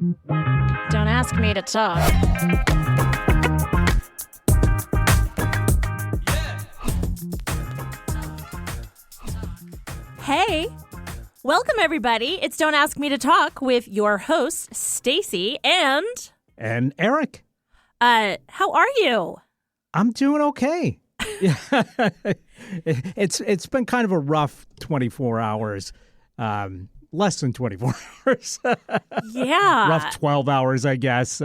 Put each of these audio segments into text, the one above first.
Don't ask me to talk. Hey, welcome everybody. It's Don't Ask Me to Talk with your hosts, Stacy and Eric. How are you? I'm doing okay. It's been kind of a rough 24 hours. Less than 24 hours. Yeah. Rough 12 hours, I guess,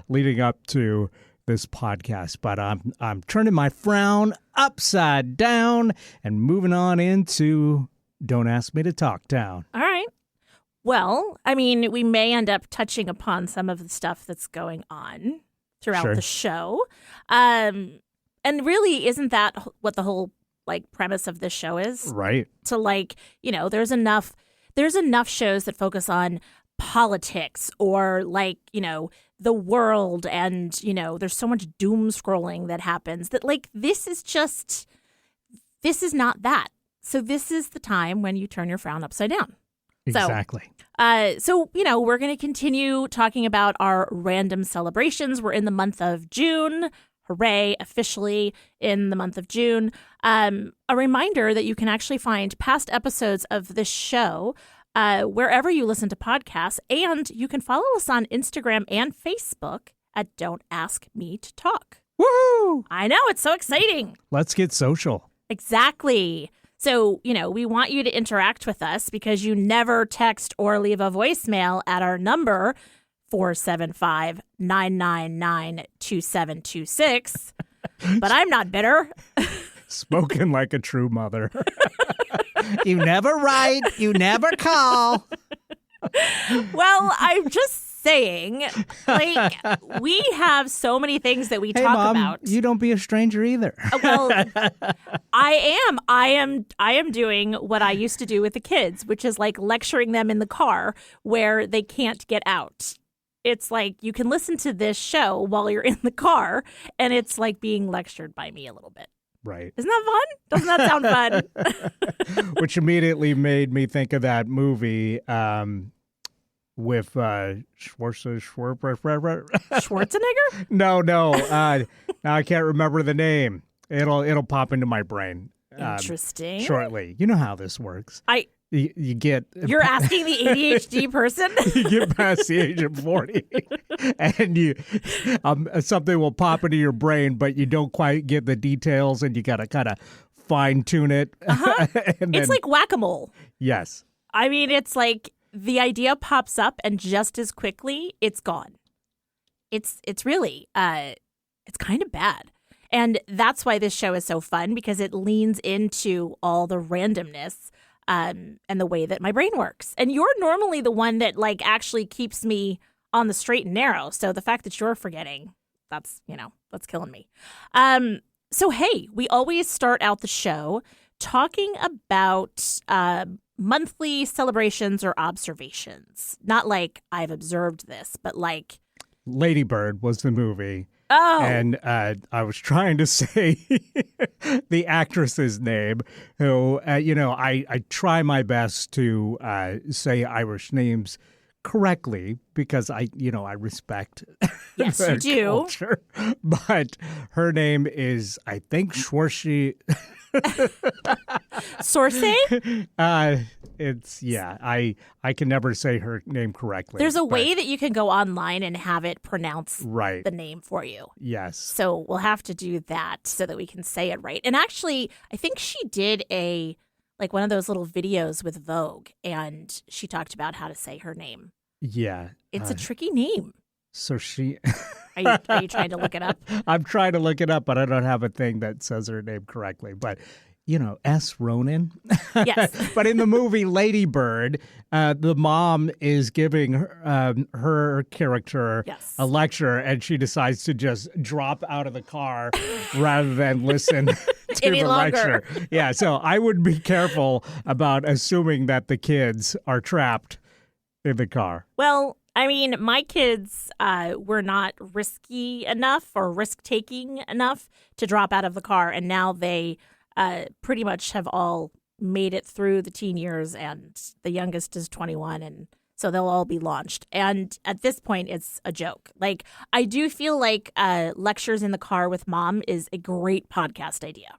leading up to this podcast. But I'm turning my frown upside down and moving on into Don't Ask Me to Talk Town. All right. Well, I mean, we may end up touching upon some of the stuff that's going on throughout the show. And really, isn't that what the whole premise of this show is? Right. To there's enough shows that focus on politics or the world, and there's so much doom scrolling that happens that this is not that. So this is the time when you turn your frown upside down. Exactly. So we're going to continue talking about our random celebrations. We're in the month of June. Hooray, officially in the month of June. A reminder that you can actually find past episodes of this show wherever you listen to podcasts, and you can follow us on Instagram and Facebook at Don't Ask Me to Talk. Woohoo! I know, it's so exciting. Let's get social. Exactly. So, we want you to interact with us because you never text or leave a voicemail at our number, 475-999-2726. But I'm not bitter. Spoken like a true mother. You never write, you never call. Well, I'm just saying, we have so many things that we talk Mom, about. You don't be a stranger either. Well, I am doing what I used to do with the kids, which is lecturing them in the car where they can't get out. It's you can listen to this show while you're in the car, and it's like being lectured by me a little bit. Right. Isn't that fun? Doesn't that sound fun? Which immediately made me think of that movie with Schwarzenegger? No. Now I can't remember the name. It'll pop into my brain. Interesting. Shortly. You know how this works. You get... You're asking the ADHD person? You get past the age of 40 and you something will pop into your brain, but you don't quite get the details, and you got to kind of fine tune it. Uh-huh. It's like whack-a-mole. Yes. I mean, it's the idea pops up and just as quickly it's gone. It's really, it's kind of bad. And that's why this show is so fun, because it leans into all the randomness and the way that my brain works. And you're normally the one that actually keeps me on the straight and narrow. So the fact that you're forgetting, that's killing me. So, hey, we always start out the show talking about monthly celebrations or observations. Not I've observed this, but Lady Bird was the movie. Oh. And I was trying to say the actress's name, who, I try my best to say Irish names correctly because I respect yes, their you do. culture. But her name is, I think, Schwarzy. Sorsay? I can never say her name correctly. There's a way that you can go online and have it pronounce right. the name for you. Yes. So we'll have to do that so that we can say it right. And actually, I think she did one of those little videos with Vogue, and she talked about how to say her name. Yeah. It's a tricky name. So she... Are you trying to look it up? I'm trying to look it up, but I don't have a thing that says her name correctly. But, S. Ronan. Yes. But in the movie Lady Bird, the mom is giving her character a lecture, and she decides to just drop out of the car rather than listen to Any the longer. lecture. Yeah, so I would be careful about assuming that the kids are trapped in the car. Well, I mean, my kids were not risky enough or risk-taking enough to drop out of the car, and now they pretty much have all made it through the teen years, and the youngest is 21, and So they'll all be launched. And at this point, it's a joke. Like, I do feel like Lectures in the Car with Mom is a great podcast idea.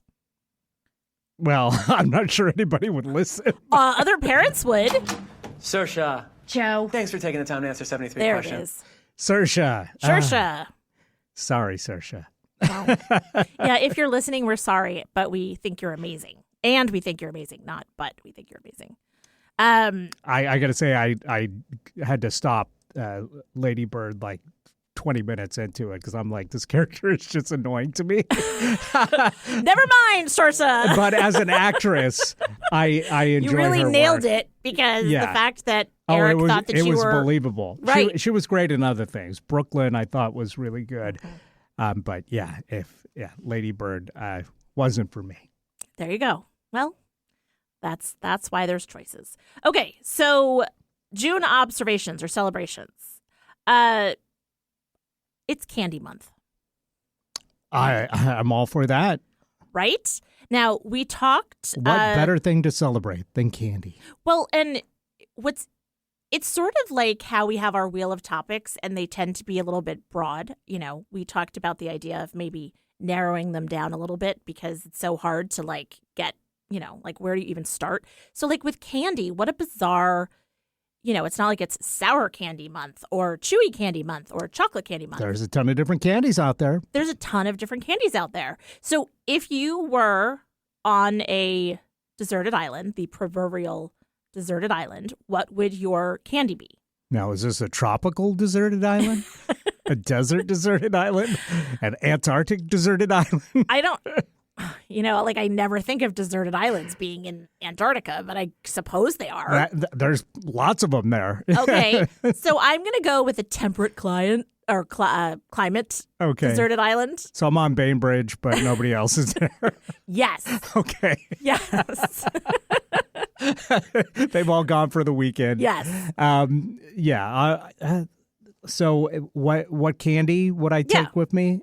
Well, I'm not sure anybody would listen. Other parents would. Saoirse, Joe. thanks for taking the time to answer 73 There questions. it is. Saoirse. Saoirse. Sorry, Saoirse. Well, yeah, if you're listening, we're sorry, but we think you're amazing. And we think you're amazing. Not, but we think you're amazing. I got to say, I had to stop Lady Bird like 20 minutes into it because I'm like, this character is just annoying to me. Never mind, Saoirse. But as an actress, I enjoy You really her nailed work. it because Yeah. the fact that Eric thought that it you was were believable. Right. She was great in other things. Brooklyn, I thought, was really good. But yeah, Lady Bird wasn't for me. There you go. Well, that's why there's choices. Okay, so June observations or celebrations. It's candy month, I'm all for that. right? Now, we talked What better thing to celebrate than candy? well, and it's sort of like how we have our wheel of topics and they tend to be a little bit broad. You know, we talked about the idea of maybe narrowing them down a little bit because it's so hard to like get, you know, like where do you even start? So like with candy, what a bizarre, you know, it's not like it's sour candy month or chewy candy month or chocolate candy month. There's a ton of different candies out there. There's a ton of different candies out there. So if you were on a deserted island, the proverbial deserted island, what would your candy be? Now, is this a tropical deserted island? A desert deserted island? An Antarctic deserted island? I don't, you know, like I never think of deserted islands being in Antarctica, but I suppose they are. There's lots of them there. Okay. So I'm going to go with a temperate climate or climate Okay. deserted island. So I'm on Bainbridge, but nobody else is there. Yes. Okay. Yes. They've all gone for the weekend. Yes. So what candy would I take with me?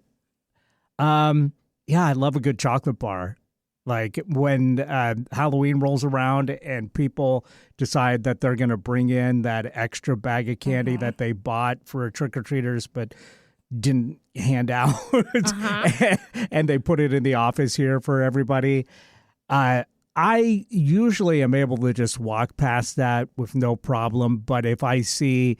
I love a good chocolate bar. Like when Halloween rolls around and people decide that they're going to bring in that extra bag of candy that they bought for trick-or-treaters but didn't hand out, and they put it in the office here for everybody. I usually am able to just walk past that with no problem, but if I see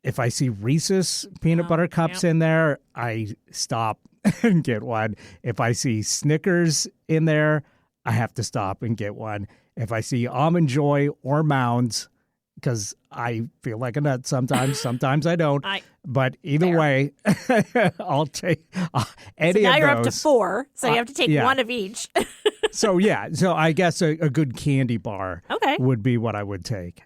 Reese's peanut butter cups in there, I stop and get one. If I see Snickers in there, I have to stop and get one. If I see Almond Joy or Mounds, because I feel like a nut sometimes I don't. But either way, I'll take any So now of you're those. up to 4, so you have to take one of each. So I guess a good candy bar Okay. would be what I would take.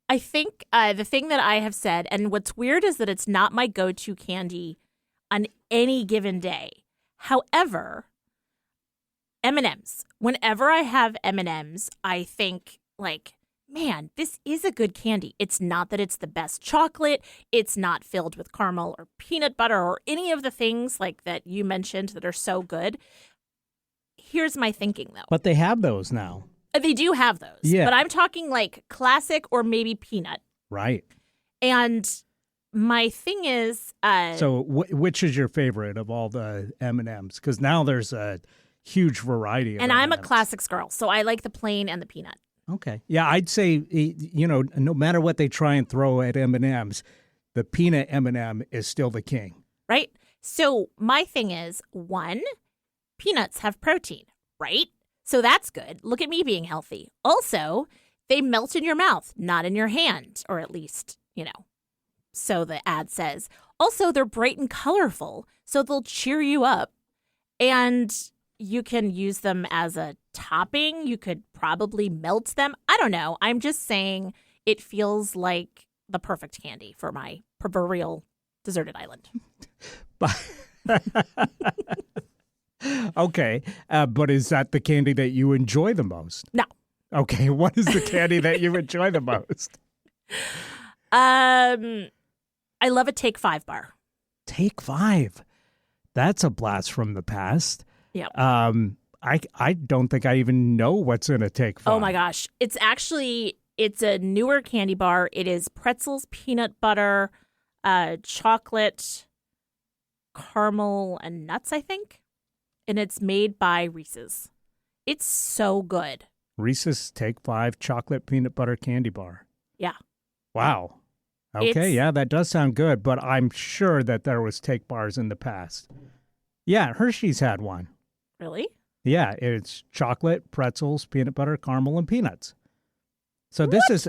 I think the thing that I have said, and what's weird is that it's not my go-to candy on any given day. However, M&Ms. Whenever I have M&Ms, I think like, man, this is a good candy. It's not that it's the best chocolate. It's not filled with caramel or peanut butter or any of the things like that you mentioned that are so good. Here's my thinking, though. But they have those now. They do have those. Yeah. But I'm talking like classic or maybe peanut. Right. And my thing is... So which is your favorite of all the M&Ms? Because now there's a huge variety of and I'm a M&Ms. classics girl, so I like the plain and the peanut. Okay. Yeah, I'd say, no matter what they try and throw at M&Ms, the peanut M&M is still the king. Right? So my thing is, 1, peanuts have protein, right? So that's good. Look at me being healthy. Also, they melt in your mouth, not in your hand, or at least, so the ad says. Also, they're bright and colorful, so they'll cheer you up. And you can use them as a topping. You could probably melt them. I don't know. I'm just saying it feels like the perfect candy for my proverbial deserted island. Okay. But is that the candy that you enjoy the most? No. Okay. What is the candy that you enjoy the most? I love a Take 5 bar. Take 5. That's a blast from the past. Yeah. I don't think I even know what's in a Take 5. Oh my gosh. It's actually It's a newer candy bar. It is pretzels, peanut butter, chocolate, caramel, and nuts, I think. And it's made by Reese's. It's so good. Reese's Take 5 chocolate peanut butter candy bar. Yeah. Wow. Okay, yeah, that does sound good, but I'm sure that there was Take bars in the past. Yeah, Hershey's had one. Really? Yeah, it's chocolate, pretzels, peanut butter, caramel, and peanuts. So this is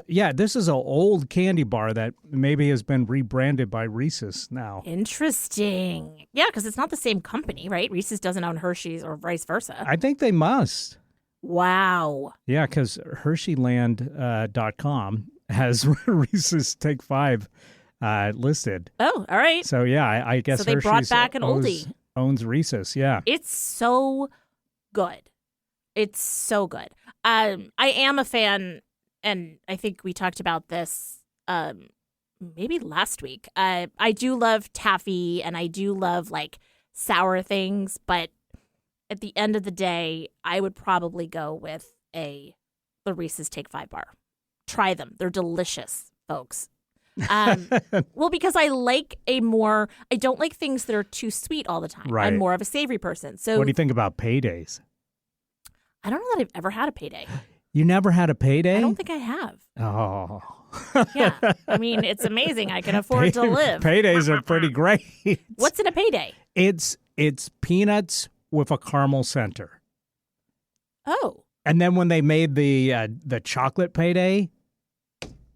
an old candy bar that maybe has been rebranded by Reese's now. Interesting. Yeah, because it's not the same company, right? Reese's doesn't own Hershey's or vice versa. I think they must. Wow. Yeah, because Hersheyland.com has Reese's Take 5 listed. Oh, all right. So yeah, I guess So they Hershey's brought back an oldie. Owns Reese's, yeah. It's so good. It's so good. I am a fan, and I think we talked about this maybe last week. I do love taffy, and I do love like sour things, but at the end of the day, I would probably go with the Reese's Take 5 bar. Try them. They're delicious, folks. Well, because I don't like things that are too sweet all the time. Right. I'm more of a savory person. So What do you think about paydays? I don't know that I've ever had a payday. You never had a payday? I don't think I have. Oh. Yeah. I mean, it's amazing. I can afford to live. Paydays are pretty great. What's in a payday? It's peanuts with a caramel center. Oh. And then when they made the chocolate payday,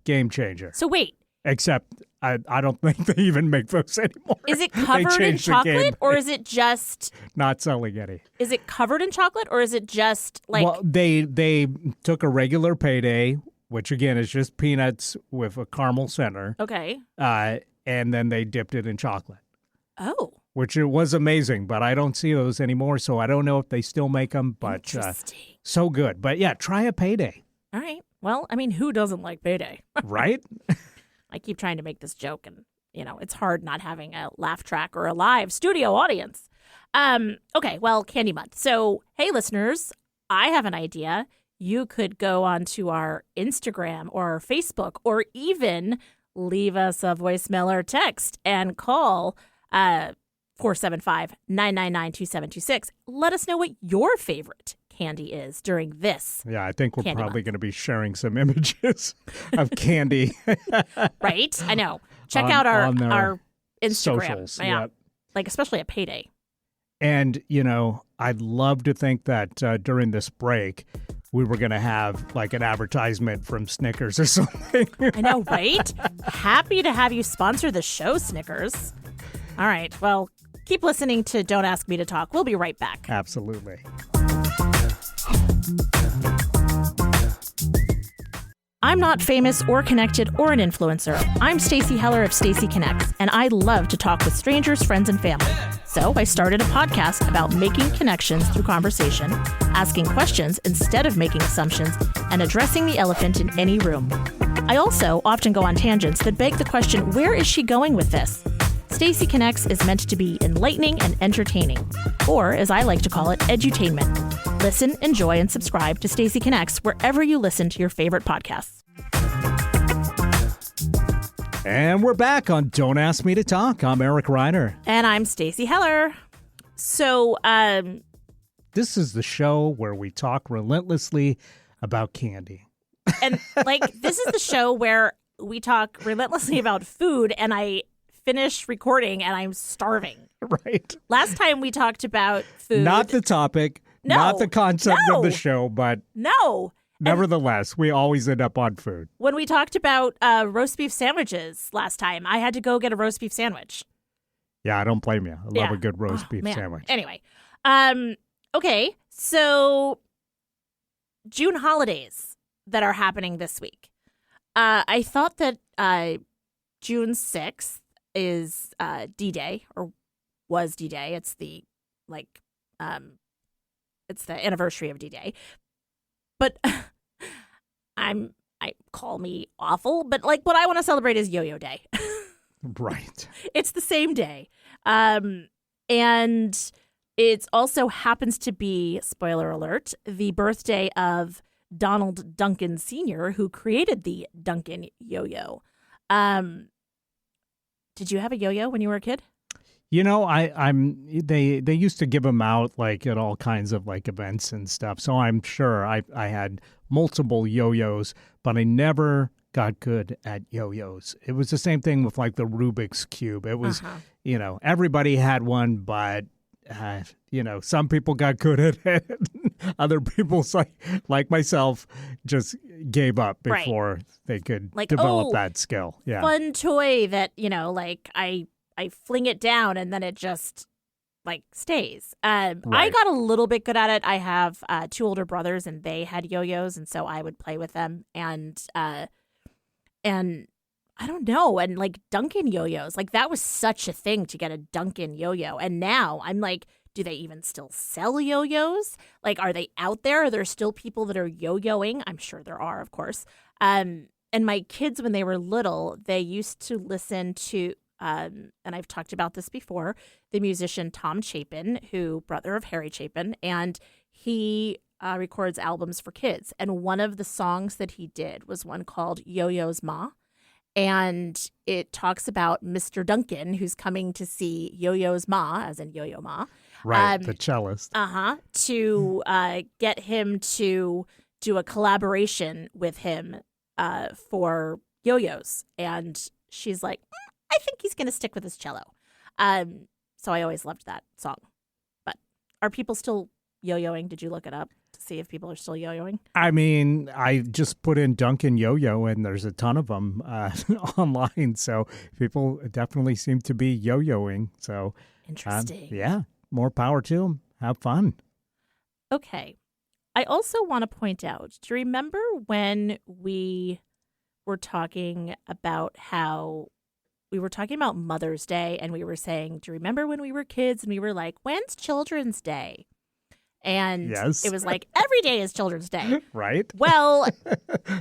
game changer. So wait. Except I don't think they even make those anymore. Is it They covered in changed the game. chocolate or is it just Not selling any. is it covered in chocolate or is it just like Well, they took a regular payday, which again is just peanuts with a caramel center, okay. and then they dipped it in chocolate, Oh. which it was amazing. But I don't see those anymore, so I don't know if they still make them. But Interesting. so good. But yeah, try a payday, All right. Well, I mean, who doesn't like payday? right? I keep trying to make this joke, and it's hard not having a laugh track or a live studio audience. Okay, well, Candy Month. So, hey, listeners, I have an idea. You could go onto our Instagram or our Facebook, or even leave us a voicemail or text and call 475-999-2726. Let us know what your favorite candy is during this. Yeah, I think we're Candy probably Month. going to be sharing some images of candy. Right? I know. Check On- out on their our Instagram. socials, Yeah. yep. Like, especially at payday. And, I'd love to think that during this break, we were going to have like an advertisement from Snickers or something. I know, right? Happy to have you sponsor the show, Snickers. All right. Well, keep listening to Don't Ask Me to Talk. We'll be right back. Absolutely. I'm not famous or connected or an influencer. I'm Stacey Heller of Stacey Connects, and I love to talk with strangers, friends, and family. So I started a podcast about making connections through conversation, asking questions instead of making assumptions, and addressing the elephant in any room. I also often go on tangents that beg the question, where is she going with this? Stacey Connects is meant to be enlightening and entertaining, or as I like to call it, edutainment. Listen, enjoy, and subscribe to Stacey Connects wherever you listen to your favorite podcasts. And we're back on Don't Ask Me to Talk. I'm Eric Reiner. And I'm Stacey Heller. So, This is the show where we talk relentlessly about candy. and like, this is the show where we talk relentlessly about food, and I finish recording and I'm starving. Right. Last time we talked about food. Not the topic, No, not the concept of the no. show, but No. nevertheless, we always end up on food. When we talked about roast beef sandwiches last time, I had to go get a roast beef sandwich. Yeah, I don't blame you. I love Yeah. a good roast Oh, beef man. sandwich. Anyway, okay, so June holidays that are happening this week. I thought that June 6th is D-Day, or was D-Day. It's the it's the anniversary of D-Day. But I call me awful, but like what I want to celebrate is Yo-Yo Day. Right. It's the same day. And it also happens to be, spoiler alert, the birthday of Donald Duncan Sr., who created the Duncan yo-yo. Did you have a yo-yo when you were a kid? You know, they used to give them out like at all kinds of like events and stuff. So I'm sure I had multiple yo-yos, but I never got good at yo-yos. It was the same thing with like the Rubik's Cube. It was, you know, everybody had one, but you know, some people got good at it. Other people, like myself, just gave up before they could like, develop that skill. Yeah, fun toy that, you know, like I fling it down and then it just like stays. I got a little bit good at it. I have 2 older brothers and they had yo-yos, and so I would play with them and I don't know, and like Duncan yo-yos, like that was such a thing to get a Duncan yo-yo. And now I'm like, do they even still sell yo-yos? Like, are they out there? Are there still people that are yo-yoing? I'm sure there are, of course. And my kids, when they were little, they used to listen to and I've talked about this before, the musician Tom Chapin, who brother of Harry Chapin, and he records albums for kids. And one of the songs that he did was one called Yo-Yo's Ma. And it talks about Mr. Duncan, who's coming to see Yo-Yo's Ma, as in Yo-Yo Ma. Right, the cellist. To get him to do a collaboration with him for yo-yos. And she's like, I think he's going to stick with his cello. So I always loved that song. But are people still yo-yoing? Did you look it up to see if people are still yo-yoing? I mean, I just put in Duncan yo-yo, and there's a ton of them online. So people definitely seem to be yo-yoing. So interesting. Yeah, more power to them. Have fun. Okay. I also want to point out, do you remember when we were talking about how we were talking about Mother's Day, and we were saying, do you remember when we were kids and we were like, when's Children's Day? And yes. It was like, every day is Children's Day. Right. Well,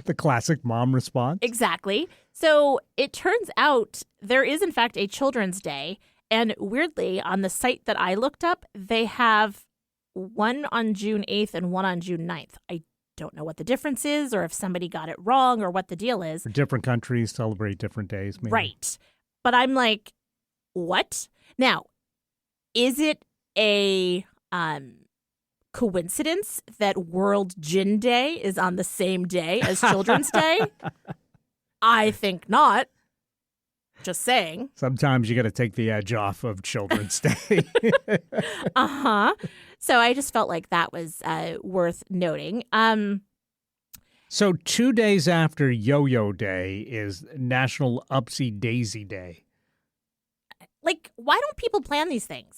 the classic mom response. Exactly. So it turns out there is, in fact, a Children's Day. And weirdly, on the site that I looked up, they have one on June 8th and one on June 9th. I don't know what the difference is, or if somebody got it wrong, or what the deal is. Different countries celebrate different days, maybe. Right. But I'm like, what? Now, is it a coincidence that World Gin Day is on the same day as Children's Day? I think not. Just saying. Sometimes you got to take the edge off of Children's Day. So I just felt like that was worth noting. So 2 days after Yo-Yo Day is National Upsy Daisy Day. Like, why don't people plan these things?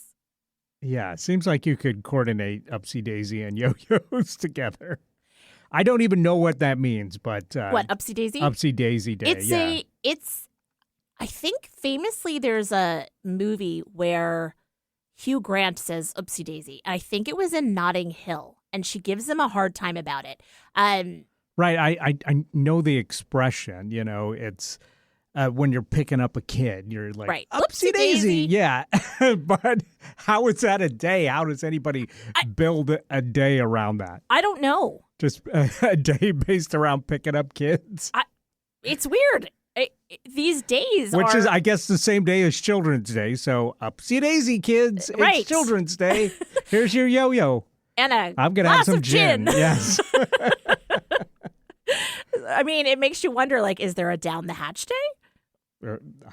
Yeah, it seems like you could coordinate Upsy Daisy and yo-yos together. I don't even know what that means, but what, Upsy Daisy? Upsy Daisy Day. I think famously there's a movie where Hugh Grant says Upsy Daisy. I think it was in Notting Hill, and she gives him a hard time about it. Right, I know the expression. You know, it's when you're picking up a kid, you're like, right. Upsy Daisy. Yeah, but how is that a day? How does anybody build a day around that? I don't know. Just a day based around picking up kids? It's weird. These days Which is, I guess, the same day as Children's Day. So, Upsy Daisy, kids. Right. It's Children's Day. Here's your yo-yo. And I'm going to have some gin. Yes. I mean, it makes you wonder, like, is there a Down the Hatch Day?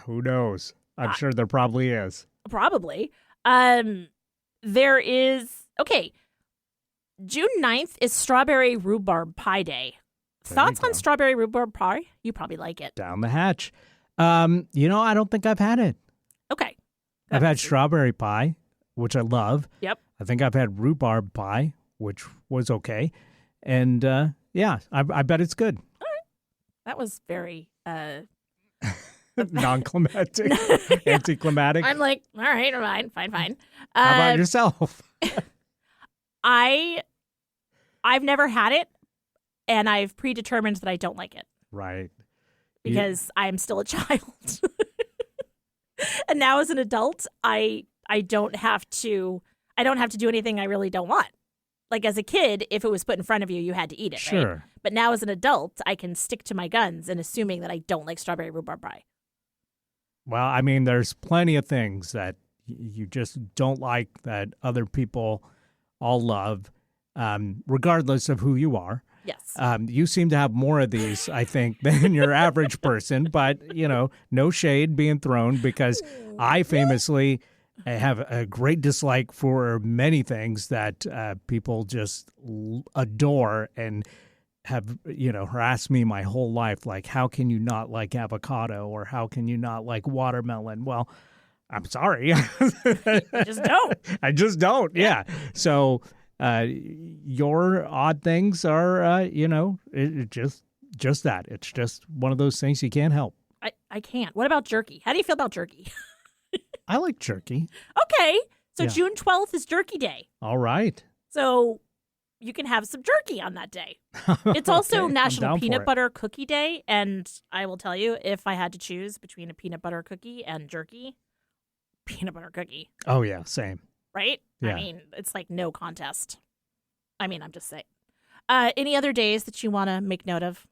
Who knows? I'm sure there probably is. Probably. There is, okay, June 9th is Strawberry Rhubarb Pie Day. Thoughts on strawberry rhubarb pie? You probably like it. Down the hatch. You know, I don't think I've had it. Okay. I've had strawberry pie, which I love. Yep. I think I've had rhubarb pie, which was okay. And yeah, I bet it's good. All right. That was very non-climatic, anticlimactic. I'm like, all right, fine. How about yourself? I've never had it. And I've predetermined that I don't like it. Right. Because I'm still a child. And now as an adult, I don't have to do anything I really don't want. like as a kid, if it was put in front of you, you had to eat it, right? Sure. But now as an adult, I can stick to my guns and assuming that I don't like strawberry rhubarb pie. Well, I mean, there's plenty of things that you just don't like that other people all love, regardless of who you are. Yes. You seem to have more of these, I think, than your average person. But, no shade being thrown because I famously have a great dislike for many things that people just adore and have, harassed me my whole life. Like, how can you not like avocado or how can you not like watermelon? Well, I'm sorry. You just don't. I just don't. Yeah. So your odd things are, just that. It's just one of those things you can't help. I can't. What about jerky? How do you feel about jerky? I like jerky. Okay. So Yeah. June 12th is Jerky Day. All right. So you can have some jerky on that day. It's also Okay, I'm National down for Peanut it. Butter Cookie Day. And I will tell you, if I had to choose between a peanut butter cookie and jerky, peanut butter cookie, Oh, yeah. Same. right? Yeah. I mean, it's like no contest. I mean, I'm just saying. Any other days that you want to make note of?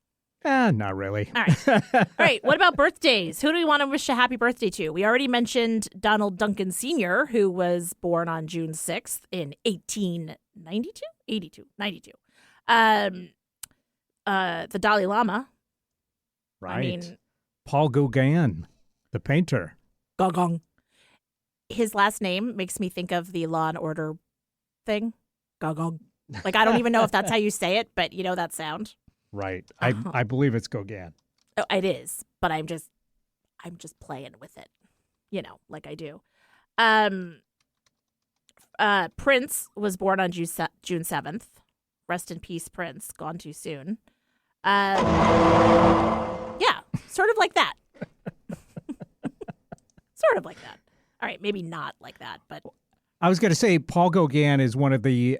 Not really. All right. All right. What about birthdays? Who do we want to wish a happy birthday to? We already mentioned Donald Duncan Sr., who was born on June 6th in 92. The Dalai Lama. Right. I mean, Paul Gauguin, the painter. Gong. His last name makes me think of the Law and Order thing. Gong. Like, I don't even know if that's how you say it, but you know that sound. Right. Uh-huh. I believe it's Gauguin. Oh, it is, but I'm just playing with it, like I do. Prince was born on June 7th. Rest in peace, Prince. Gone too soon. Yeah, sort of like that. Sort of like that. All right, maybe not like that, but I was going to say Paul Gauguin is one of the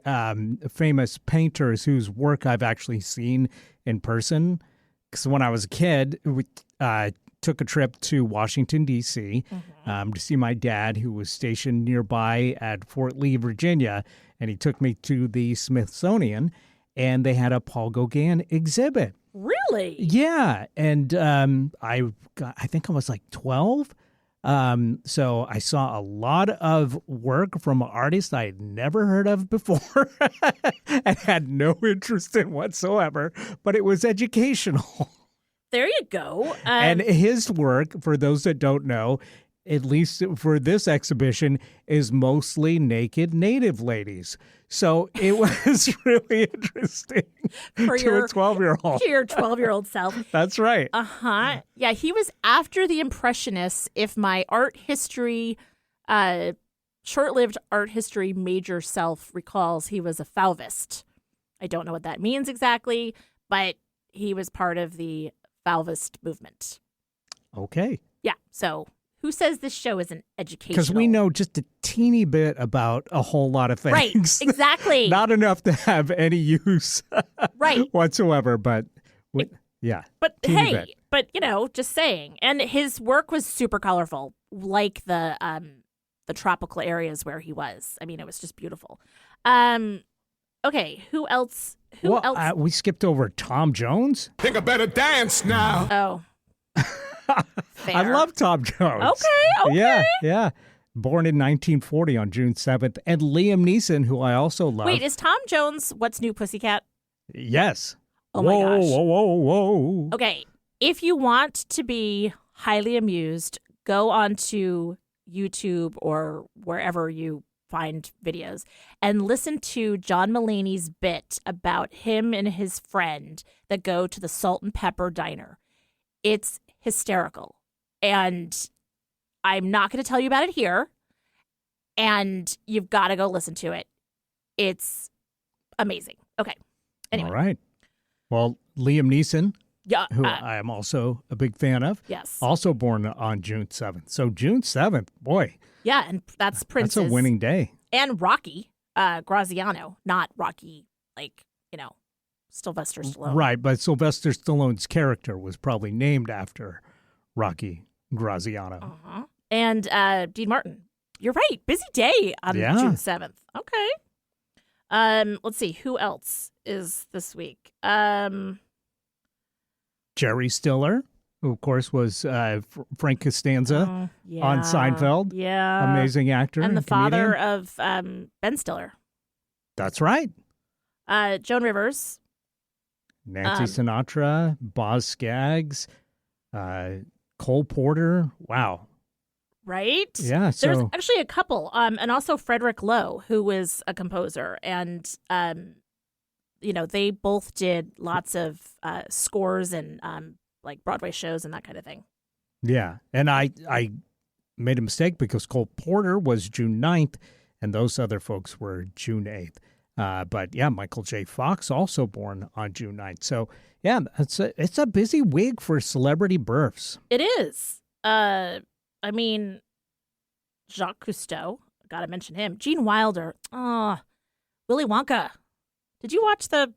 famous painters whose work I've actually seen in person. Because when I was a kid, we took a trip to Washington, D.C. To see my dad, who was stationed nearby at Fort Lee, Virginia. And he took me to the Smithsonian, and they had a Paul Gauguin exhibit. really? Yeah. And I think I was like 12. So I saw a lot of work from artists I had never heard of before and had no interest in whatsoever, but it was educational. There you go. And his work, for those that don't know, at least for this exhibition, is mostly naked Native ladies. So it was really interesting For to your- a 12-year-old. to your 12-year-old self. That's right. Uh-huh. Yeah, he was after the Impressionists, if my art history, short-lived art history major self recalls, he was a Fauvist. I don't know what that means exactly, but he was part of the Fauvist movement. Okay. Yeah, so who says this show isn't educational? Because we know just a teeny bit about a whole lot of things. Right, exactly. Not enough to have any use Right. whatsoever, but yeah. But teeny hey, bit. just saying. And his work was super colorful, like the tropical areas where he was. I mean, it was just beautiful. Okay, who else? Who else? We skipped over Tom Jones. Think I better dance now. Oh. Fair. I love Tom Jones. Okay. Yeah. Born in 1940 on June 7th. And Liam Neeson, who I also love. Wait, is Tom Jones What's New Pussycat? Yes. Oh my whoa, gosh. Whoa. Okay, if you want to be highly amused, go onto YouTube or wherever you find videos and listen to John Mulaney's bit about him and his friend that go to the Salt and Pepper Diner. It's hysterical. And I'm not going to tell you about it here. And you've got to go listen to it. It's amazing. Okay. Anyway. All right. Well, Liam Neeson, Yeah. who I am also a big fan of, Yes. also born on June 7th. So June 7th, boy, Yeah, and that's Prince's. that's a winning day. And Rocky Graziano, not Rocky, Sylvester Stallone. Right, but Sylvester Stallone's character was probably named after Rocky Graziano. Uh-huh. And Dean Martin. You're right. Busy day on Yeah. June 7th. Okay. Let's see, who else is this week? Jerry Stiller, who of course was Frank Costanza Yeah. on Seinfeld. Yeah. Amazing actor. And the father comedian. of Ben Stiller. That's right. Joan Rivers. Nancy Sinatra, Boz Scaggs, Cole Porter. Wow. Right? Yeah. So There's actually a couple. And also Frederick Lowe, who was a composer. And, they both did lots of scores and like Broadway shows and that kind of thing. yeah. And I made a mistake because Cole Porter was June 9th and those other folks were June 8th. But yeah, Michael J. Fox also born on June 9th. So yeah, it's a busy week for celebrity births. It is. I mean, Jacques Cousteau, gotta mention him. Gene Wilder. Willy Wonka. Did you watch the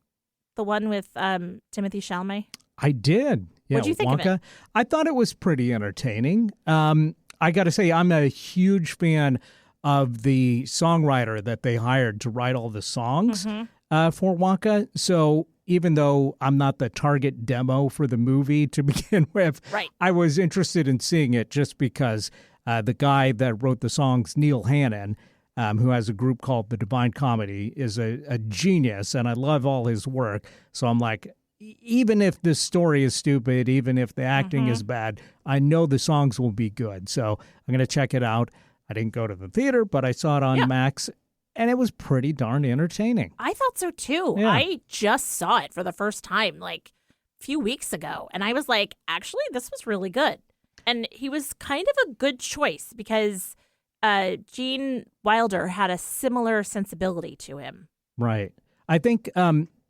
one with Timothée Chalamet? I did. Yeah, What'd you think Wonka. of it? I thought it was pretty entertaining. I got to say, I'm a huge fan of the songwriter that they hired to write all the songs for Wonka. So even though I'm not the target demo for the movie to begin with, Right. I was interested in seeing it just because the guy that wrote the songs, Neil Hannon, who has a group called The Divine Comedy, is a genius, and I love all his work. So I'm like, even if this story is stupid, even if the acting is bad, I know the songs will be good. So I'm going to check it out. I didn't go to the theater, but I saw it on Max, and it was pretty darn entertaining. I thought so too. Yeah. I just saw it for the first time like a few weeks ago, and I was like, actually, this was really good. And he was kind of a good choice because Gene Wilder had a similar sensibility to him. Right. I think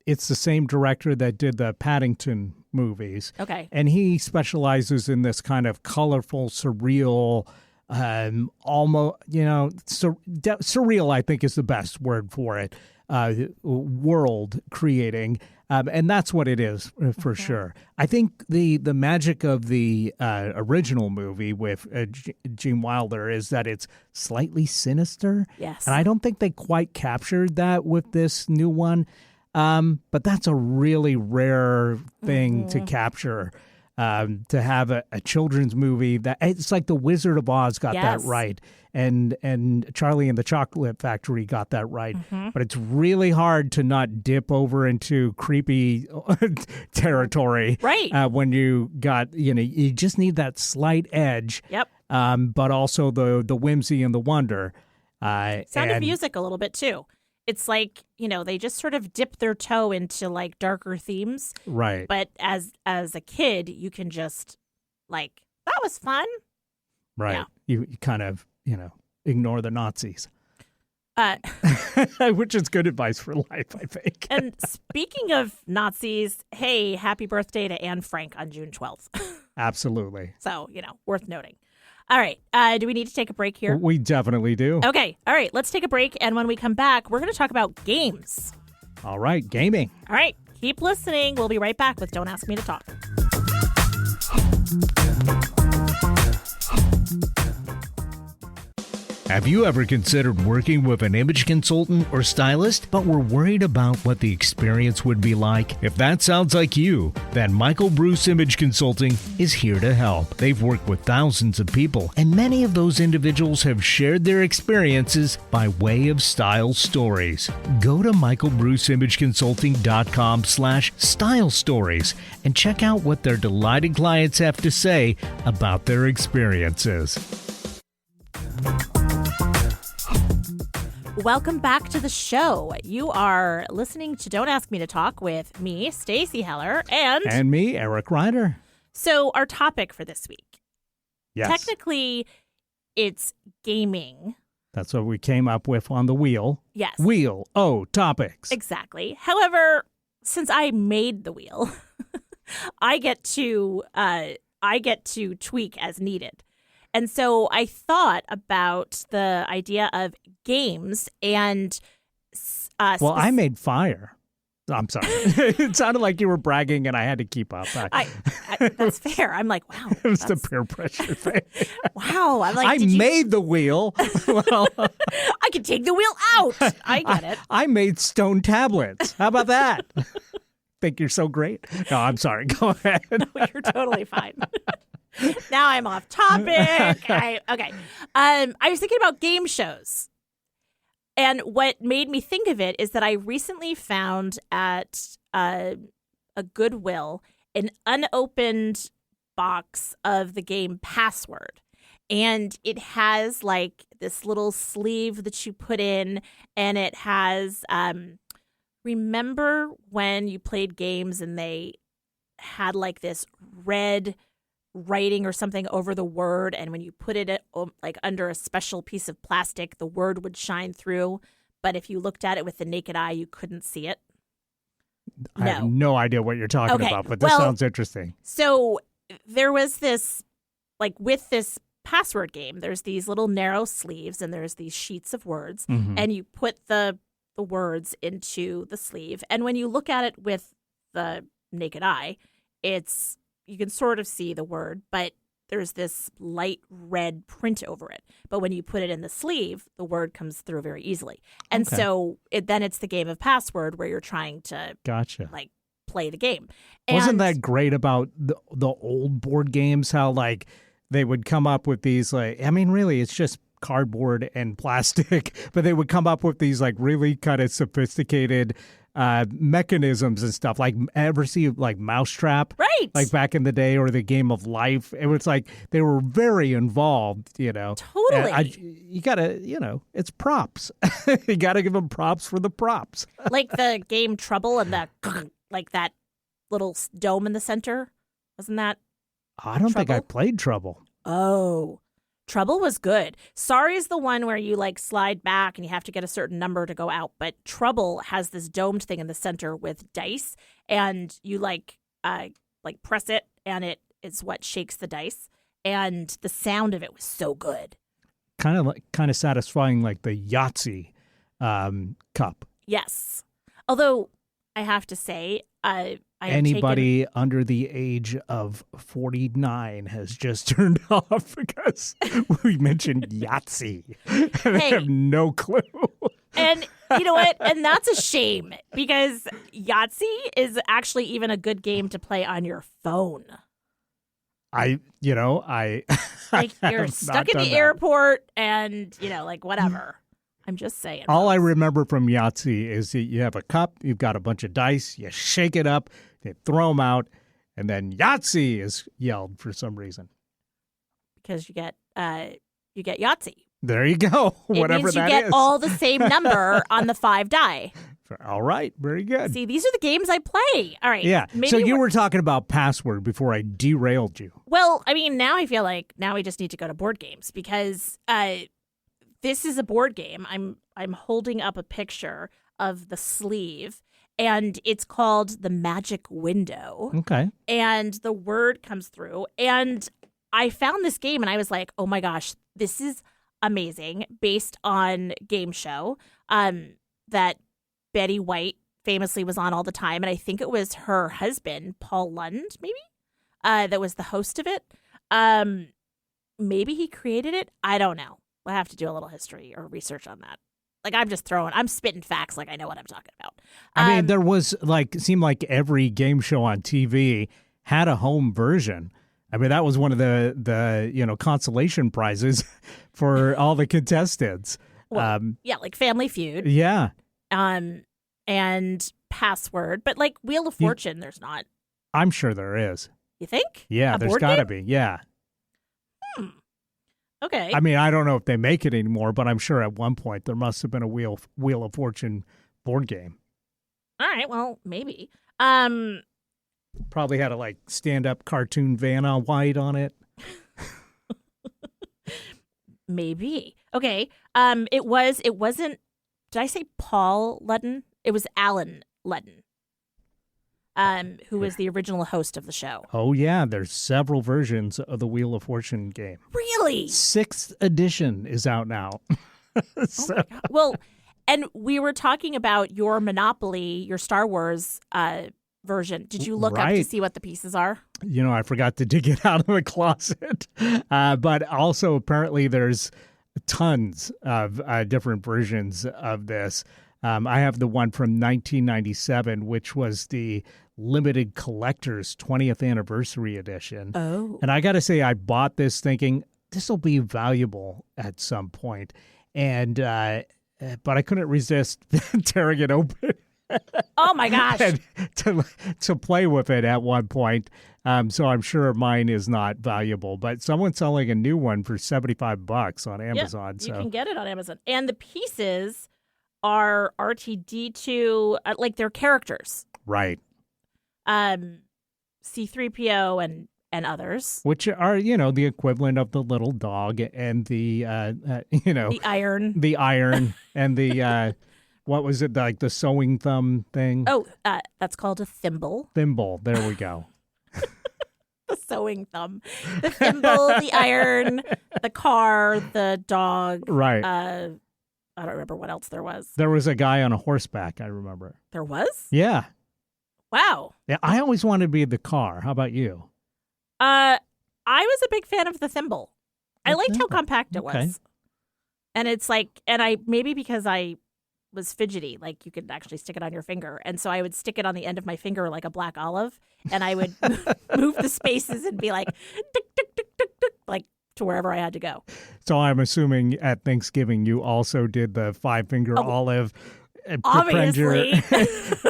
it's the same director that did the Paddington movies. Okay. And he specializes in this kind of colorful, surreal, almost, surreal, I think is the best word for it, world creating. And that's what it is for sure. I think the magic of the original movie with Gene Wilder is that it's slightly sinister. Yes. And I don't think they quite captured that with this new one. But that's a really rare thing to capture. To have a children's movie that it's like The Wizard of Oz got that right, and Charlie and the Chocolate Factory got that right. But it's really hard to not dip over into creepy territory, Right. When you got you just need that slight edge. Yep. But also the whimsy and the wonder. Sound of Music a little bit too. It's like, they just sort of dip their toe into like darker themes. Right. But as a kid, you can just like, that was fun. Right. Yeah. You kind of, ignore the Nazis, Uh, which is good advice for life, I think. and speaking of Nazis, hey, happy birthday to Anne Frank on June 12th. Absolutely. So, worth noting. All right. Do we need to take a break here? We definitely do. Okay. All right. Let's take a break. And when we come back, we're going to talk about games. All right. Gaming. All right. Keep listening. We'll be right back with Don't Ask Me to Talk. Have you ever considered working with an image consultant or stylist, but were worried about what the experience would be like? If that sounds like you, then Michael Bruce Image Consulting is here to help. They've worked with thousands of people, and many of those individuals have shared their experiences by way of style stories. Go to michaelbruceimageconsulting.com/style stories and check out what their delighted clients have to say about their experiences. Welcome back to the show. You are listening to Don't Ask Me to Talk with me, Stacey Heller, And me, Eric Ryder. So our topic for this week, Yes. technically, it's gaming. That's what we came up with on the wheel. Yes. Wheel. Oh, topics. Exactly. However, since I made the wheel, I get to tweak as needed. And so I thought about the idea of games and Well, I made fire. I'm sorry. It sounded like you were bragging and I had to keep up. that's fair. I'm like, wow. It was the peer pressure thing. Wow. I'm like, I made the wheel. Well, I I can take the wheel out. I get it. I made stone tablets. How about that? Think you're so great? No, I'm sorry. Go ahead. You're totally fine. Now I'm off topic. Okay. I was thinking about game shows. And what made me think of it is that I recently found at a Goodwill an unopened box of the game Password. And it has like this little sleeve that you put in, and it has remember when you played games and they had like this red writing or something over the word, and when you put it like under a special piece of plastic, the word would shine through, but if you looked at it with the naked eye, you couldn't see it? I have no idea what you're talking about, but this sounds interesting. So there was this, like with this Password game, there's these little narrow sleeves and there's these sheets of words, and you put the words into the sleeve, and when you look at it with the naked eye, you can sort of see the word, but there's this light red print over it. But when you put it in the sleeve, the word comes through very easily. And so then it's the game of Password where you're trying to like play the game. And wasn't that great about the old board games? How like they would come up with these like, I mean, really, it's just cardboard and plastic, but they would come up with these like really kind of sophisticated mechanisms and stuff. Like ever see like Mousetrap, right? Like back in the day, or the Game of Life. It was like they were very involved, you know. Totally. You gotta, you know, it's props. You gotta give them props for the props. Like the game Trouble and the like that little dome in the center. Wasn't that? I don't think I played Trouble. Oh, Trouble was good. Sorry is the one where you like slide back and you have to get a certain number to go out. But Trouble has this domed thing in the center with dice, and you like press it, and it is what shakes the dice. And the sound of it was so good. Kind of satisfying, like the Yahtzee cup. Yes, although I have to say, anybody under the age of 49 has just turned off because we mentioned Yahtzee. They have no clue. And you know what? And that's a shame, because Yahtzee is actually even a good game to play on your phone. Like you're stuck in the airport and, you know, like whatever. I'm just saying. All I remember from Yahtzee is that you have a cup, you've got a bunch of dice, you shake it up, you throw them out, and then Yahtzee is yelled for some reason. Because you get Yahtzee. There you go. Whatever that is. It means you get all the same number on the 5 die. All right. Very good. See, these are the games I play. All right. Yeah. So you were talking about Password before I derailed you. Well, I mean, now I feel like now we just need to go to board games, because this is a board game. I'm holding up a picture of the sleeve, and it's called The Magic Window. Okay. And the word comes through, and I found this game, and I was like, oh my gosh, this is amazing, based on game show that Betty White famously was on all the time, and I think it was her husband, Paul Lund, maybe, that was the host of it. Maybe he created it. I don't know. We'll have to do a little history or research on that. Like, I'm spitting facts like I know what I'm talking about. I mean, there was it seemed like every game show on TV had a home version. I mean, that was one of the consolation prizes for all the contestants. Well, yeah, like Family Feud. Yeah. And Password, but like Wheel of Fortune, there's not. I'm sure there is. You think? Yeah, there's got to be. Yeah. Okay. I mean, I don't know if they make it anymore, but I'm sure at one point there must have been a Wheel of Fortune board game. All right. Well, maybe. Probably had a stand-up cartoon Vanna White on it. Maybe. Okay. It wasn't. Did I say Paul Ludden? It was Alan Ludden, who was the original host of the show. Oh, yeah. There's several versions of the Wheel of Fortune game. Really? 6th edition is out now. So. Oh my God. Well, and we were talking about your Monopoly, your Star Wars version. Did you look up to see what the pieces are? You know, I forgot to dig it out of the closet. But also, apparently, there's tons of different versions of this. I have the one from 1997, which was the limited collector's 20th anniversary edition. Oh. And I got to say, I bought this thinking this will be valuable at some point. And, but I couldn't resist tearing it open. Oh my gosh. And to play with it at one point. So I'm sure mine is not valuable, but someone's selling a new one for $75 on Amazon. Yeah, you can get it on Amazon. And the pieces are R2D2, like they're characters. Right. C-3PO and others. Which are, the equivalent of the little dog and the, The iron. The iron and the, what was it, like the sewing thumb thing? Oh, that's called a thimble. Thimble. There we go. The sewing thumb. The thimble, the iron, the car, the dog. Right. I don't remember what else there was. There was a guy on a horseback, I remember. There was? Yeah. Wow. Yeah, I always wanted to be the car. How about you? I was a big fan of the thimble. I liked how thimble. compact it Okay. was. And it's like, maybe because I was fidgety, like you could actually stick it on your finger. And so I would stick it on the end of my finger like a black olive, and I would move the spaces and be like, tick, tick, tick, tick, tick, like to wherever I had to go. So I'm assuming at Thanksgiving you also did the 5-finger olive. Obviously.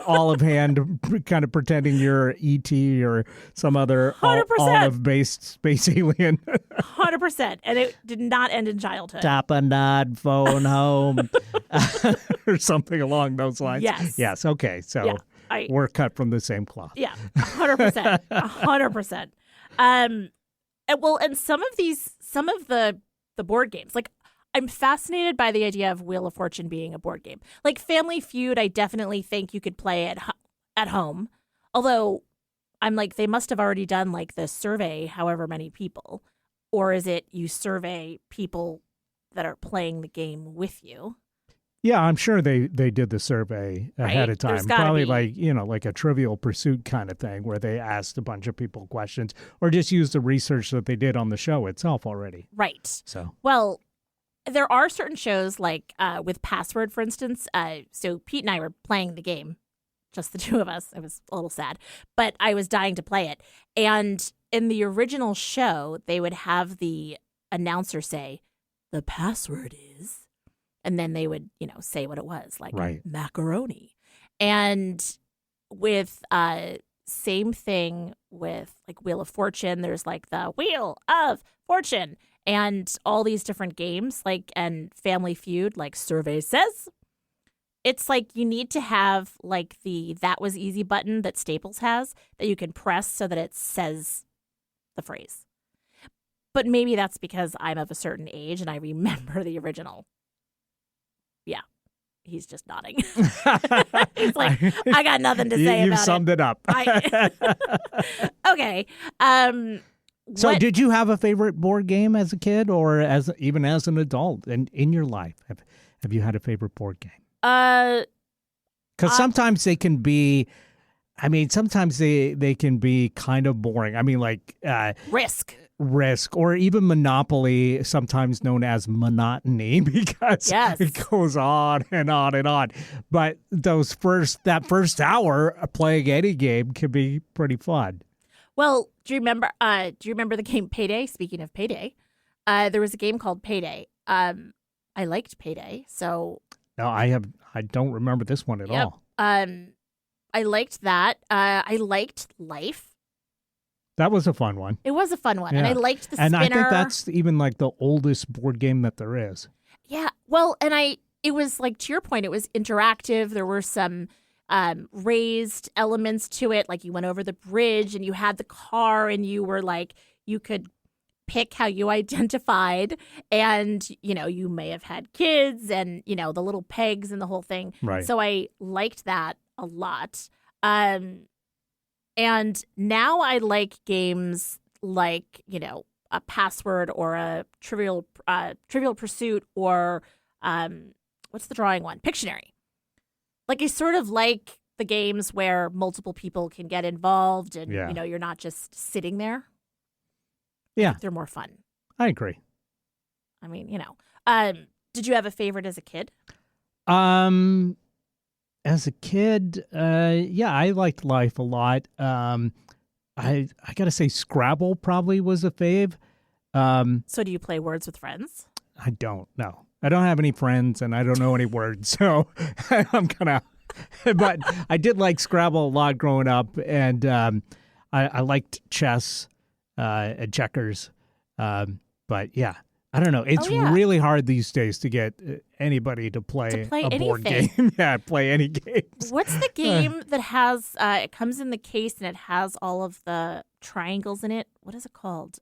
Olive hand, kind of pretending you're E.T. or some other 100%. olive-based space alien. 100%. And it did not end in childhood. Tap a nod, phone home, or something along those lines. Yes. Yes. Okay. So Yeah, we're cut from the same cloth. Yeah, 100%. 100%. And some of the board games, like I'm fascinated by the idea of Wheel of Fortune being a board game. Like Family Feud, I definitely think you could play at home. Although I'm like, they must have already done like the survey, however many people. Or is it you survey people that are playing the game with you? Yeah, I'm sure they did the survey ahead Right? of time. There's gotta Probably be. like a Trivial Pursuit kind of thing where they asked a bunch of people questions or just used the research that they did on the show itself already. Right. So, Well, there are certain shows like with Password, for instance. So Pete and I were playing the game, just the two of us. It was a little sad, but I was dying to play it. And in the original show, they would have the announcer say, "The password is," and then they would, say what it was, like Right. macaroni. And with same thing with like Wheel of Fortune, there's like the Wheel of Fortune. And all these different games, like, and Family Feud, like Survey Says, it's like you need to have like the "that was easy" button that Staples has that you can press so that it says the phrase. But maybe that's because I'm of a certain age and I remember the original. Yeah. He's just nodding. He's like, I got nothing to say you've about summed it up. Okay. So did you have a favorite board game as a kid or even as an adult in your life? Have you had a favorite board game? Because sometimes they can be, sometimes they can be kind of boring. I mean, like Risk or even Monopoly, sometimes known as monotony, because it goes on and on and on. But that first hour of playing any game can be pretty fun. Well, do you remember the game Payday? Speaking of Payday, there was a game called Payday. I liked Payday, so no, I don't remember this one at all. I liked that. I liked Life. That was a fun one. It was a fun one, Yeah. and I liked the spinner. And I think that's even like the oldest board game that there is. Yeah, well, and it was like, to your point, it was interactive. There were some raised elements to it, like you went over the bridge and you had the car and you were like, you could pick how you identified, and you may have had kids and the little pegs and the whole thing. Right. So I liked that a lot. And now I like games like a Password or a Trivial Pursuit or what's the drawing one? Pictionary. Like I sort of like the games where multiple people can get involved and you're not just sitting there. Yeah. They're more fun. I agree. I mean, you know. Did you have a favorite as a kid? As a kid, yeah, I liked Life a lot. I gotta say, Scrabble probably was a fave. So do you play Words with Friends? I don't know. I don't have any friends, and I don't know any words, so I'm gonna. But I did like Scrabble a lot growing up, and I liked chess and checkers. But yeah, I don't know. It's really hard these days to get anybody to play a board game. Yeah, play any games. What's the game that has it comes in the case and it has all of the triangles in it? What is it called?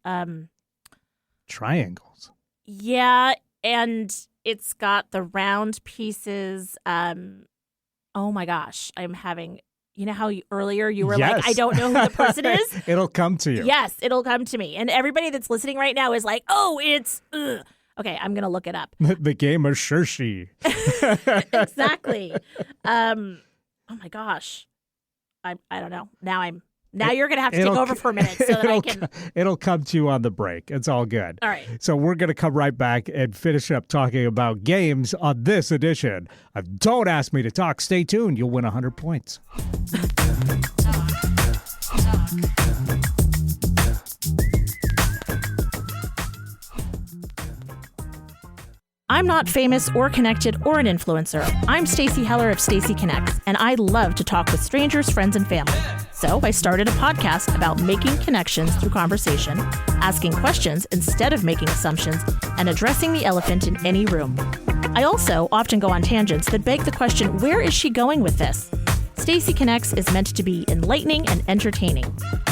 Triangles. Yeah, and it's got the round pieces. Oh my gosh, I'm having. You know how earlier you were like, I don't know who the person is? It'll come to you. Yes, it'll come to me. And everybody that's listening right now is like, oh, it's... Ugh. Okay, I'm going to look it up. The game of Shershi. Exactly. Oh my gosh. I don't know. Now you're going to have to take over for a minute so that I can... It'll come to you on the break. It's all good. All right. So we're going to come right back and finish up talking about games on this edition of Don't Ask Me to Talk. Stay tuned. You'll win 100 points. I'm not famous or connected or an influencer. I'm Stacey Heller of Stacey Connects, and I love to talk with strangers, friends, and family. So I started a podcast about making connections through conversation, asking questions instead of making assumptions, and addressing the elephant in any room. I also often go on tangents that beg the question, where is she going with this? Stacey Connects is meant to be enlightening and entertaining,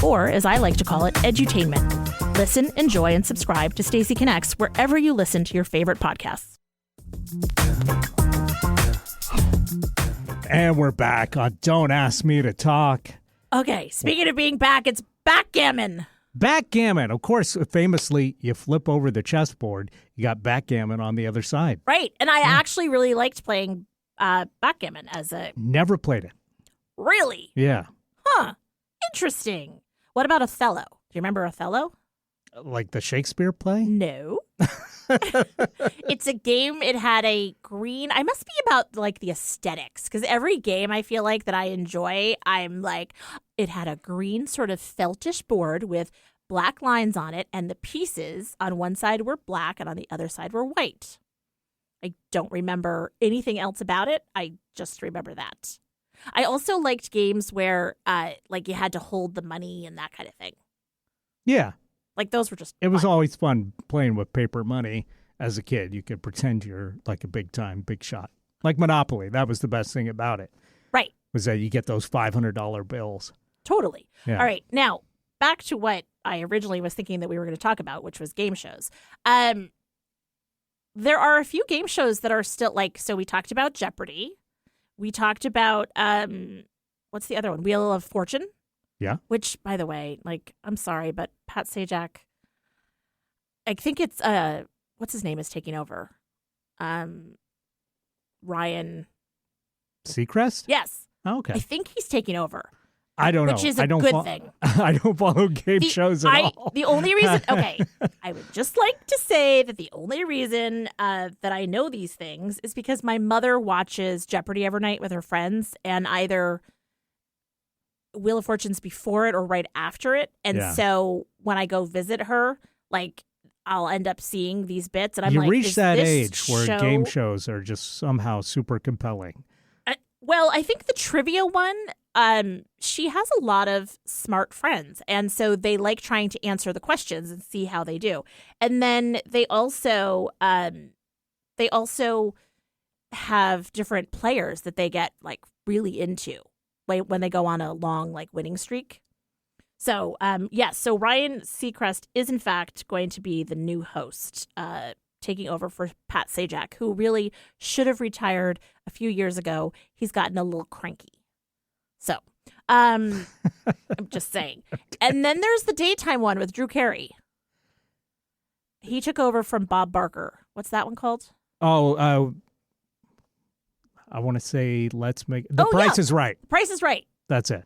or as I like to call it, edutainment. Listen, enjoy, and subscribe to Stacey Connects wherever you listen to your favorite podcasts. And we're back on Don't Ask Me to Talk. Okay, speaking of being back, it's backgammon. Backgammon. Of course, famously, you flip over the chessboard, you got backgammon on the other side. Right, and I actually really liked playing backgammon as a... Never played it. Really? Yeah. Huh. Interesting. What about Othello? Do you remember Othello? Like the Shakespeare play? No. It's a game. It had a green. I must be about like the aesthetics because every game I feel like that I enjoy, I'm like, it had a green sort of feltish board with black lines on it, and the pieces on one side were black and on the other side were white. I don't remember anything else about it. I just remember that. I also liked games where like you had to hold the money and that kind of thing. Yeah. Like those were just It was fun. always fun playing with paper money as a kid. You could pretend you're like a big shot. Like Monopoly. That was the best thing about it. Right. Was that you get those $500 bills. Totally. Yeah. All right. Now, back to what I originally was thinking that we were going to talk about, which was game shows. There are a few game shows that are still like, so we talked about Jeopardy. We talked about, what's the other one? Wheel of Fortune. Yeah. Which, by the way, like, I'm sorry, but Pat Sajak, I think it's, what's his name is taking over? Ryan. Seacrest? Yes. Okay. I think he's taking over. I don't know. Which is a I don't good thing. I don't follow game shows at all. The only reason, okay, I would just like to say that the only reason that I know these things is because my mother watches Jeopardy every night with her friends, and either Wheel of Fortune's before it or right after it. And so when I go visit her, like, I'll end up seeing these bits, and I'm you like, reach is that this age where show... game shows are just somehow super compelling. Well, I think the trivia one, she has a lot of smart friends, and so they like trying to answer the questions and see how they do. And then they also have different players that they get like really into when they go on a long like winning streak. So yes, so Ryan Seacrest is in fact going to be the new host, taking over for Pat Sajak, who really should have retired a few years ago. He's gotten a little cranky. So, I'm just saying. Okay. And then there's the daytime one with Drew Carey. He took over from Bob Barker. What's that one called? Oh, I want to say Let's Make... The Price is Right. Price is Right. That's it.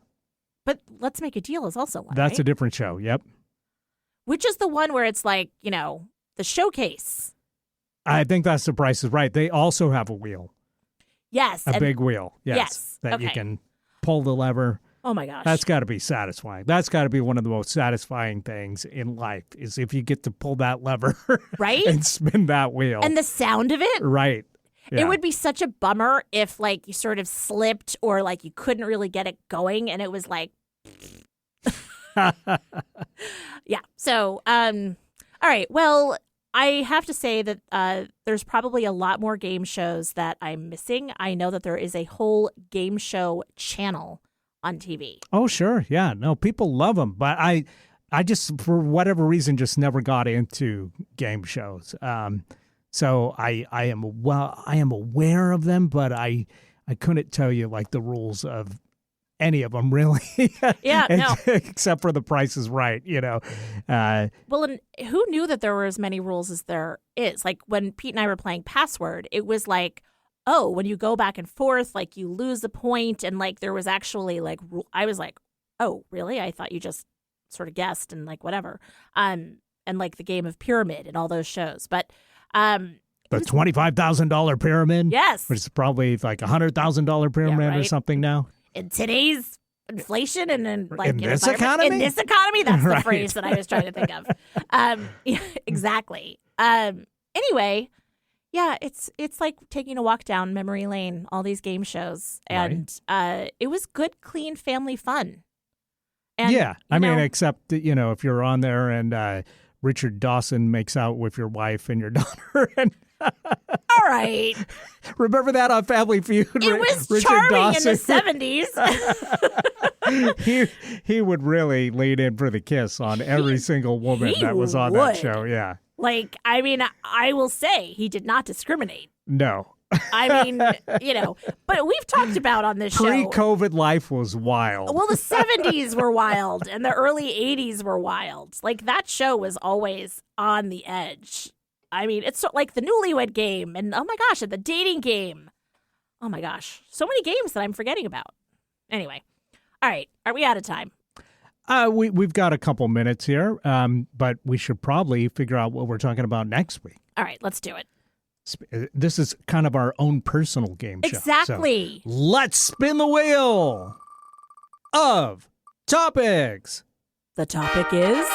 But Let's Make a Deal is also one, That's right? a different show, yep. Which is the one where it's like, you know, the showcase. I think that's The Price is Right. They also have a wheel, Yes. a and- big wheel. Yes, Yes, that you okay. can pull the lever. Oh my gosh. That's got to be satisfying. That's got to be one of the most satisfying things in life is if you get to pull that lever Right? and spin that wheel. And the sound of it. Right. Yeah. It would be such a bummer if like you sort of slipped or like you couldn't really get it going and it was like yeah. So all right. Well, I have to say that there's probably a lot more game shows that I'm missing. I know that there is a whole game show channel on TV. Oh, sure. Yeah. No, people love them. But I just, for whatever reason, just never got into game shows. So I am aware of them, but I couldn't tell you like the rules of any of them really. Yeah, no. Except for The Price is Right, you know. Well, and who knew that there were as many rules as there is? Like when Pete and I were playing Password, it was like, oh, when you go back and forth, like you lose a point, and like there was actually like I was like, oh, really? I thought you just sort of guessed and like whatever. And like the game of Pyramid and all those shows, but the $25,000 pyramid. yes, Which is probably like $100,000 pyramid or right. something now. in today's inflation and in like In this environment- economy? in this economy, that's the Right. phrase that I was trying to think of. Yeah, exactly. Anyway, yeah, it's like taking a walk down memory lane. All these game shows, and it was good, clean family fun. And, Yeah. I you mean, know, except, that, you know, if you're on there and Richard Dawson makes out with your wife and your daughter. And all right, remember that on Family Feud? it was Richard charming Dawson, in the 70s. he would really lean in for the kiss on every single woman he that was on would. that show. Yeah. Like, I mean, I will say he did not discriminate. No. I mean, you know, but we've talked about on this show. Pre-COVID life was wild. Well, the 70s were wild and the early 80s were wild. Like that show was always on the edge. I mean, it's like the Newlywed Game and oh my gosh, and the dating game. Oh my gosh, so many games that I'm forgetting about. Anyway, all right, are we out of time? We've got a couple minutes here, but we should probably figure out what we're talking about next week. All right, let's do it. This is kind of our own personal game show. Exactly. So let's spin the wheel of topics. The topic is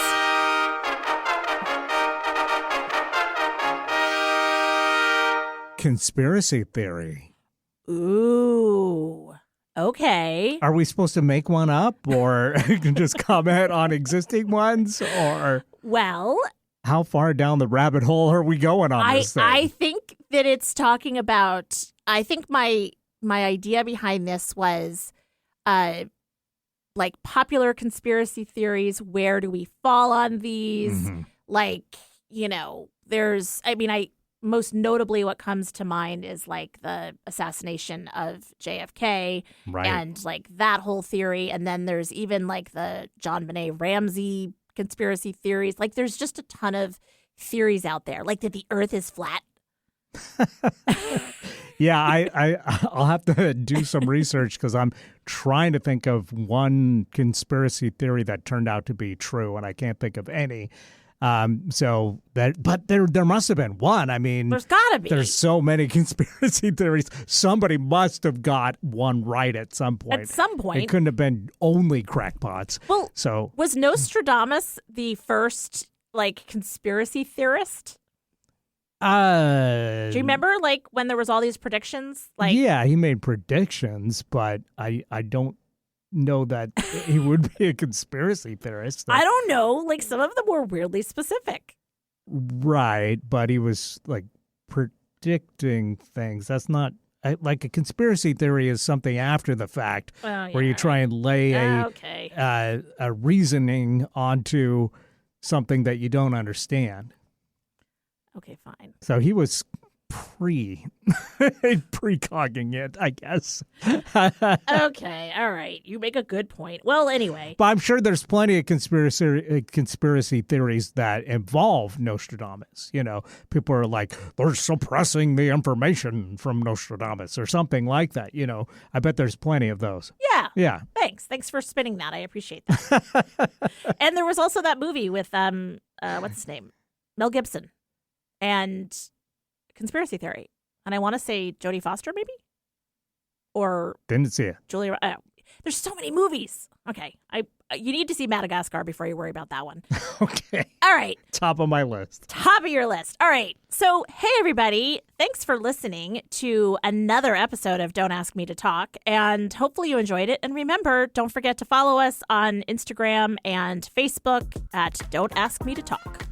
Conspiracy theory. ooh. Okay. Are we supposed to make one up or just comment on existing ones? Or Well, how far down the rabbit hole are we going on this thing? I think that it's talking about. I think my idea behind this was, like popular conspiracy theories. Where do we fall on these? Mhm. Like, you know, there's. I mean, most notably what comes to mind is like the assassination of JFK Right. and like that whole theory. And then there's even like the John Benet Ramsey conspiracy theories. Like there's just a ton of theories out there, like that the earth is flat. Yeah, I'll have to do some research because I'm trying to think of one conspiracy theory that turned out to be true, and I can't think of any. But there must have been one. I mean, There's gotta be. there's so many conspiracy theories. Somebody must have got one right at some point. At some point. It couldn't have been only crackpots. Well, So was Nostradamus the first like conspiracy theorist? Do you remember like when there was all these predictions? Like yeah, he made predictions, but I don't know that he would be a conspiracy theorist. I don't know, like some of them were weirdly specific. Right, but he was like predicting things. That's not like a conspiracy theory is something after the fact Well, where you try and lay okay. a reasoning onto something that you don't understand. Okay, fine. So he was precogging it, I guess. Okay, all right. You make a good point. Well, anyway. But I'm sure there's plenty of conspiracy theories that involve Nostradamus. You know, people are like, they're suppressing the information from Nostradamus or something like that. You know, I bet there's plenty of those. Yeah. Yeah. Thanks for spinning that. I appreciate that. And there was also that movie with what's his name? Mel Gibson. And conspiracy theory. And I want to say Jodie Foster, maybe? Or Didn't see it. Julia. There's so many movies. Okay. You need to see Madagascar before you worry about that one. Okay. All right. Top of my list. Top of your list. All right. So, hey, everybody. Thanks for listening to another episode of Don't Ask Me to Talk. And hopefully you enjoyed it. And remember, don't forget to follow us on Instagram and Facebook at Don't Ask Me to Talk.